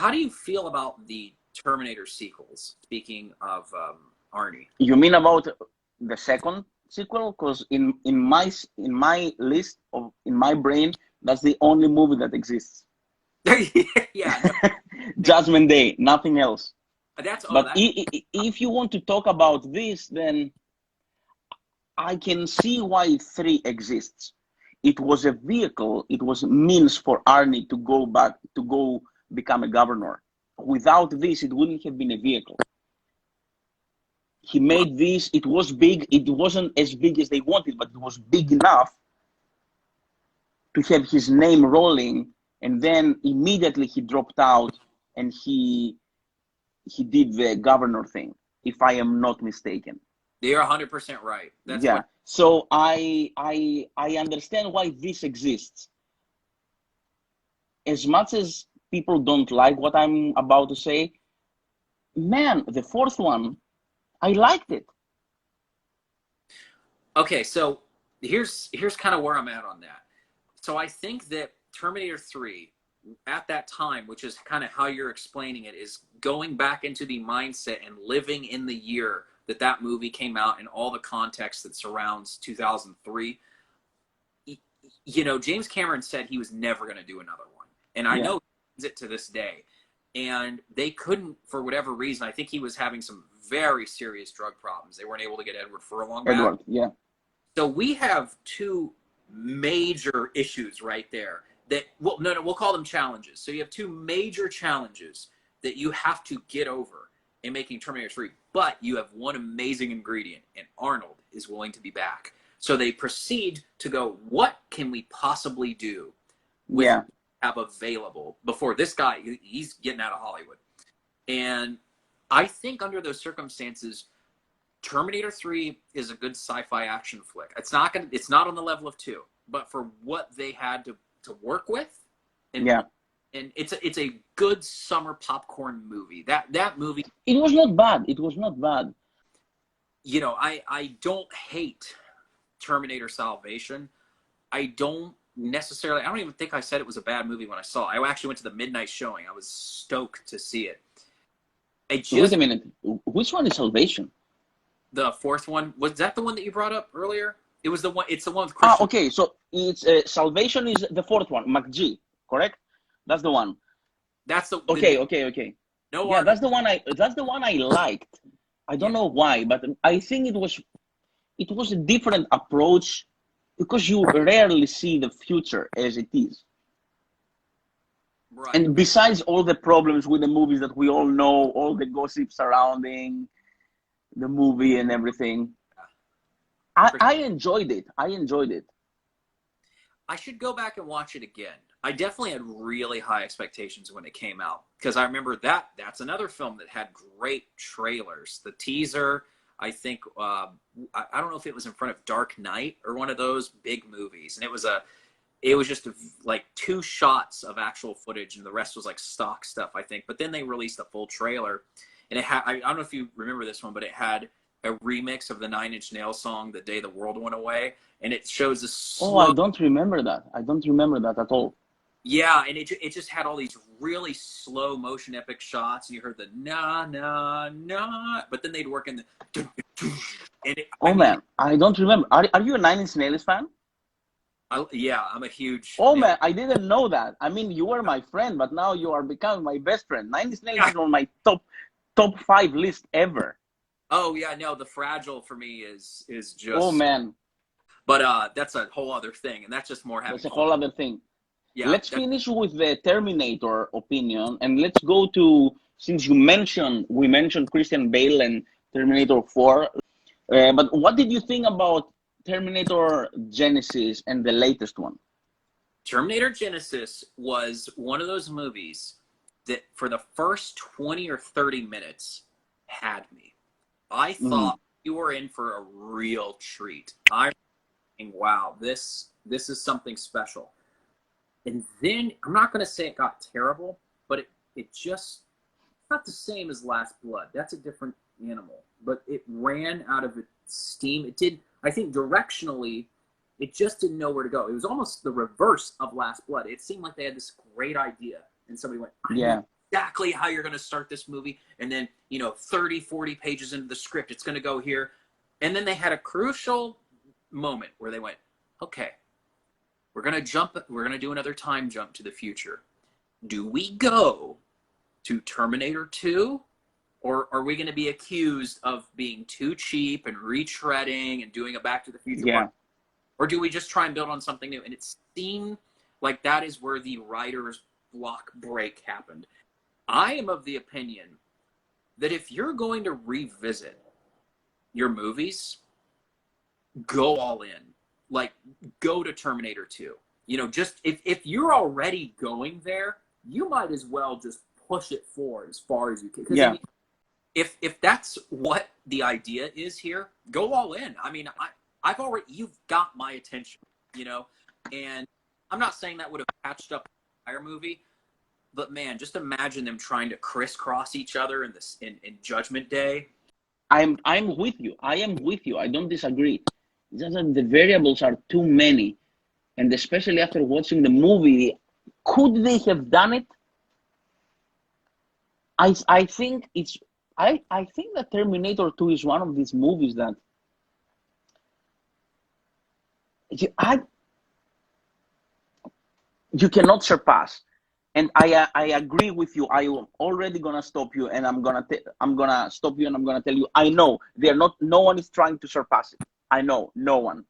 how do you feel about the Terminator sequels? Speaking of Arnie. You mean about the second sequel? Because in my list of in my brain, that's the only movie that exists. Yeah, no, Judgment Day, nothing else. that's But if you want to talk about this, then I can see why 3 exists. It was a vehicle, it was means for Arnie to go back, to go become a governor. Without this, it wouldn't have been a vehicle. He made this, it was big, it wasn't as big as they wanted, but it was big enough to have his name rolling, and then immediately he dropped out and he did the governor thing, if I am not mistaken. you're 100% right. That's Yeah. what. So I understand why this exists. As much as people don't like what I'm about to say, man, the 4th one, I liked it. Okay, so here's kind of where I'm at on that. So I think that Terminator 3 at that time, which is kind of how you're explaining it, is going back into the mindset and living in the year that that movie came out and all the context that surrounds 2003. You know, James Cameron said he was never going to do another one. And I know he does it to this day. And they couldn't, for whatever reason. I think he was having some very serious drug problems. They weren't able to get Edward Furlong back. Edward, yeah. So we have 2 major issues right there that, well, no, we'll call them challenges. So you have 2 major challenges that you have to get over in making Terminator 3, but you have one amazing ingredient, and Arnold is willing to be back. So they proceed to go, what can we possibly do with what we have available before this guy, he's getting out of Hollywood. And I think under those circumstances, Terminator 3 is a good sci-fi action flick. It's not on the level of 2, but for what they had to work with, and it's a good summer popcorn movie. That movie, it was not bad. It was not bad. You know, I don't hate Terminator Salvation. I don't even think I said it was a bad movie when I saw it. I actually went to the midnight showing. I was stoked to see it. Wait a minute. Which one is Salvation? The 4th one. Was that the one that you brought up earlier? It was the one. It's the one with Christian. Okay. So it's Salvation is the 4th one. McG, correct? That's the one. That's the. Okay. No. Yeah, that's the one I liked. I don't know why, but I think it was a different approach because you rarely see the future as it is. Right. And besides all the problems with the movies that we all know, all the gossip surrounding the movie and everything, I enjoyed it. I should go back and watch it again. I definitely had really high expectations when it came out because I remember that's another film that had great trailers. The teaser, I think, I don't know if it was in front of Dark Knight or one of those big movies, and it was just like 2 shots of actual footage, and the rest was like stock stuff, I think. But then they released a full trailer, and it had, I don't know if you remember this one, but it had a remix of the 9 Inch Nails song, The Day the World Went Away, and it shows this slow... Oh, I don't remember that. I don't remember that at all. Yeah, and it just had all these really slow motion epic shots, and you heard the na na na, but then they'd work in the... And man, I don't remember. Are you a 9 Inch Nails fan? Yeah, I'm a huge... man, I didn't know that. I mean, you were my friend, but now you are becoming my best friend. 9 Inch Nails is on my top 5 list ever. Oh yeah, no, The Fragile for me is just... Oh man. But that's a whole other thing, and that's just more having... That's a whole other thing. Yeah. Let's finish with the Terminator opinion, and let's go to, since we mentioned Christian Bale and Terminator 4, but what did you think about Terminator Genisys and the latest one? Terminator Genisys was one of those movies that for the first 20 or 30 minutes had me. I thought you were in for a real treat. I'm thinking, wow, this is something special. And then, I'm not going to say it got terrible, but it just, not the same as Last Blood. That's a different animal. But it ran out of its steam. It did, I think directionally, it just didn't know where to go. It was almost the reverse of Last Blood. It seemed like they had this great idea, and somebody went, I need exactly how you're going to start this movie. And then, 30, 40 pages into the script, it's going to go here. And then they had a crucial moment where they went, okay, we're going to do another time jump to the future. Do we go to Terminator 2? Or are we going to be accused of being too cheap and retreading and doing a Back to the Future part? Or do we just try and build on something new? And it seemed like that is where the writer's block break happened. I am of the opinion that if you're going to revisit your movies, go all in. Like, go to Terminator 2. Just if you're already going there, you might as well just push it forward as far as you can. Yeah. If that's what the idea is here, go all in. I mean, you've got my attention, and I'm not saying that would have patched up the entire movie, but man, just imagine them trying to crisscross each other in Judgment Day. I'm with you. I am with you. I don't disagree. It's just that the variables are too many, and especially after watching the movie, could they have done it? I think it's. I think that Terminator 2 is one of these movies that you cannot surpass. And I agree with you. I am already gonna stop you, and I'm gonna stop you, and I'm gonna tell you. I know no one is trying to surpass it. I know no one.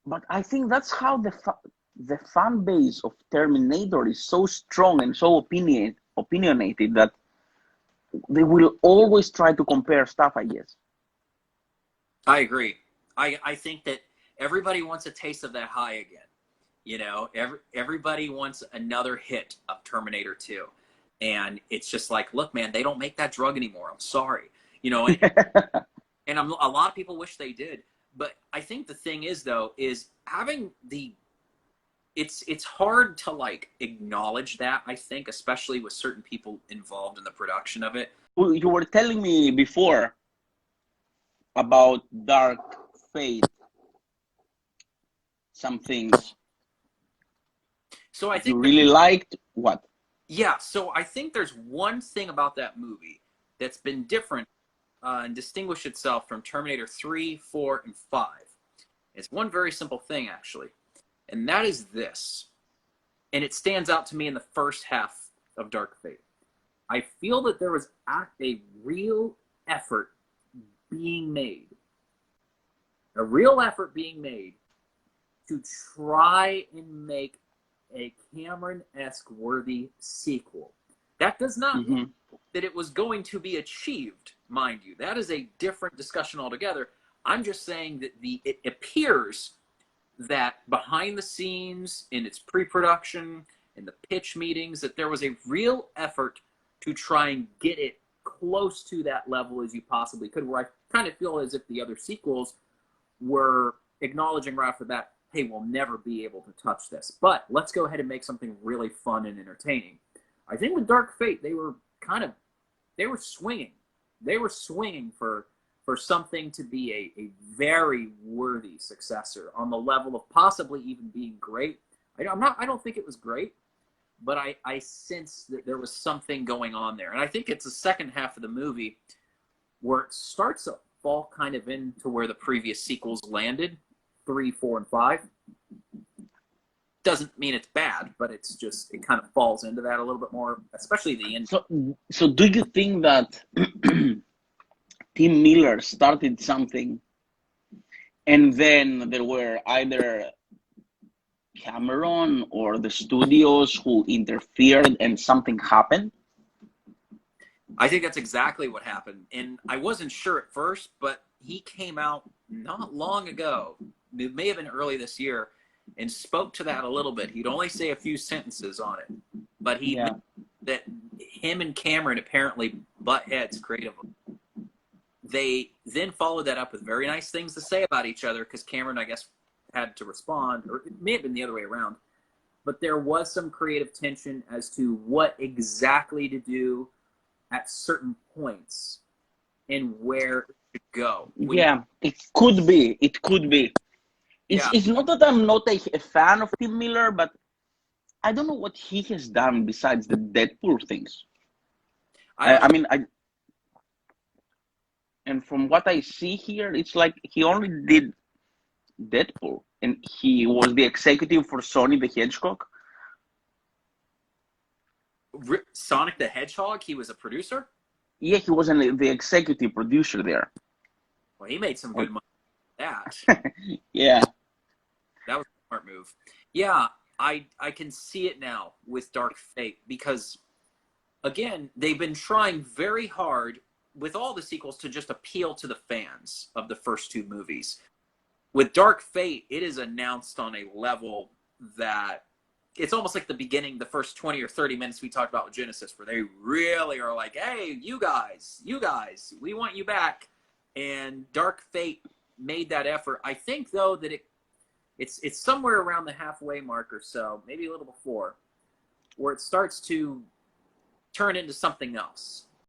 But I think that's how the fan base of Terminator is so strong and so opinionated that they will always try to compare stuff, I guess. I agree. I think that everybody wants a taste of that high again. Everybody wants another hit of Terminator 2. And it's just like, look, man, they don't make that drug anymore. I'm sorry. And a lot of people wish they did. But I think the thing is, though, is having it's hard to acknowledge that, I think, especially with certain people involved in the production of it. Well, you were telling me before about Dark Fate, some things. So I think you really liked what? Yeah, so I think there's one thing about that movie that's been different and distinguished itself from Terminator 3, 4, and 5. It's one very simple thing, actually, and that is this. And it stands out to me in the first half of Dark Fate. I feel that there was a real effort being made. A real effort being made to try and make a Cameron-esque worthy sequel. That does not mean that it was going to be achieved, mind you. That is a different discussion altogether. I'm just saying that it appears that behind the scenes, in its pre-production, in the pitch meetings, that there was a real effort to try and get it close to that level as you possibly could, where I kind of feel as if the other sequels were acknowledging right off the bat, hey, we'll never be able to touch this, but let's go ahead and make something really fun and entertaining. I think with Dark Fate, they were swinging. They were swinging for something to be a very worthy successor on the level of possibly even being great. I don't think it was great, but I sense that there was something going on there. And I think it's the second half of the movie where it starts to fall kind of into where the previous sequels landed, 3, 4, and 5. Doesn't mean it's bad, but it's just, it kind of falls into that a little bit more, especially the end. So do you think that Tim Miller started something and then there were either Cameron or the studios who interfered and something happened? I think that's exactly what happened. And I wasn't sure at first, but he came out not long ago, it may have been early this year, and spoke to that a little bit. He'd only say a few sentences on it, but that him and Cameron apparently butt heads creatively. They then followed that up with very nice things to say about each other, because Cameron, I guess, had to respond, or it may have been the other way around. But there was some creative tension as to what exactly to do at certain points and where to go. It could be. It could be. It's not that I'm not a fan of Tim Miller, but I don't know what he has done besides the Deadpool things. I don't know. I mean, and from what I see here, it's like he only did Deadpool, and he was the executive for Sony the Hedgehog. Sonic the Hedgehog, he was a producer? Yeah, he was the executive producer there. Well, he made some good money with that. Yeah. That was a smart move. Yeah, I can see it now with Dark Fate because, again, they've been trying very hard with all the sequels to just appeal to the fans of the first two movies. With Dark Fate, it is announced on a level that it's almost like the beginning, the first 20 or 30 minutes we talked about with Genisys, where they really are like, hey, you guys, we want you back. And Dark Fate made that effort. I think, though, that it's somewhere around the halfway mark or so, maybe a little before, where it starts to turn into something else.